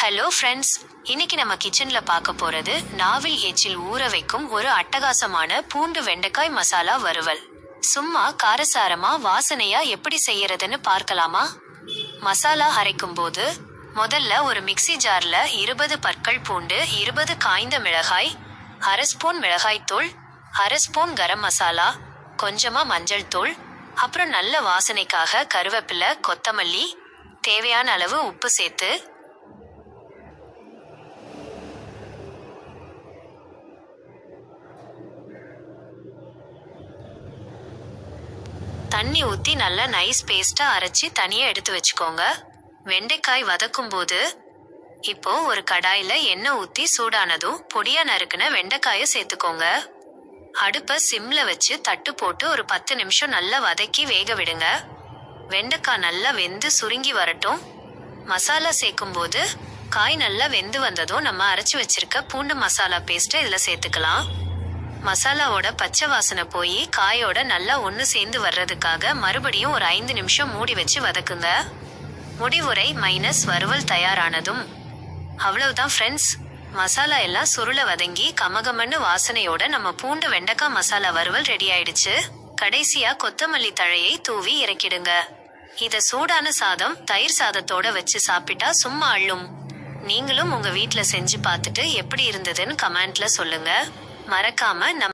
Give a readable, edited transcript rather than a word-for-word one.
Hello friends, இன்னைக்கு நம்ம கிச்சன்ல பார்க்க போறது நாவில் எச்சில் ஊற வைக்கும் ஒரு அட்டகாசமான பூண்டு வெண்டைக்காய் மசாலா வறுவல். சும்மா காரசாரமா வாசனையா எப்படி செய்யறதுன்னு பார்க்கலாமா? மசாலா அரைக்கும் போது முதல்ல ஒரு மிக்ஸி ஜார்ல 20 பற்கள் பூண்டு, 20 காய்ந்த மிளகாய், அரை ஸ்பூன் மிளகாய் தூள், அரை ஸ்பூன் கரம் மசாலா, கொஞ்சமா மஞ்சள் தூள், அப்புறம் நல்ல வாசனைக்காக கருவேப்பிலை, கொத்தமல்லி, தேவையான அளவு உப்பு சேர்த்து தண்ணி ஊத்தி நல்லா நைஸ் பேஸ்டா அரைச்சி தனியா எடுத்து வச்சுக்கோங்க. வெண்டைக்காய் வதக்கும் போது இப்போ ஒரு கடாயில எண்ணெய் ஊத்தி சூடானதும் பொடியா நறுக்குன வெண்டைக்காய சேர்த்துக்கோங்க. அடுப்ப சிம்ல வச்சு தட்டு போட்டு ஒரு 10 நிமிஷம் நல்லா வதக்கி வேக விடுங்க. வெண்டைக்காய் நல்லா வெந்து சுருங்கி வரட்டும். மசாலா சேர்க்கும் போது காய் நல்லா வெந்து வந்ததும் நம்ம அரைச்சு வச்சிருக்க பூண்டு மசாலா பேஸ்ட்டை இதுல சேர்த்துக்கலாம். மசாலாவோட பச்சை வாசனை போய் காயோட நல்லா ஒன்று சேர்ந்து வர்றதுக்காக மறுபடியும் ஒரு 5 நிமிஷம் மூடி வச்சு வதக்குங்க. முடிவுரை மைனஸ் வறுவல் தயாரானதும் அவ்வளவுதான் ஃப்ரெண்ட்ஸ். மசாலா எல்லாம் சுருள வதங்கி கமகமன்னு வாசனையோட நம்ம பூண்டு வெண்டைக்காய் மசாலா வறுவல் ரெடி ஆயிடுச்சு. கடைசியா கொத்தமல்லி தழையை தூவி இறக்கிடுங்க. இத சூடான சாதம், தயிர் சாதத்தோட வச்சு சாப்பிட்டா சும்மா அள்ளும். நீங்களும் உங்க வீட்ல செஞ்சு பார்த்துட்டு எப்படி இருந்ததுன்னு கமெண்ட்ல சொல்லுங்க. மறக்காம நம்ம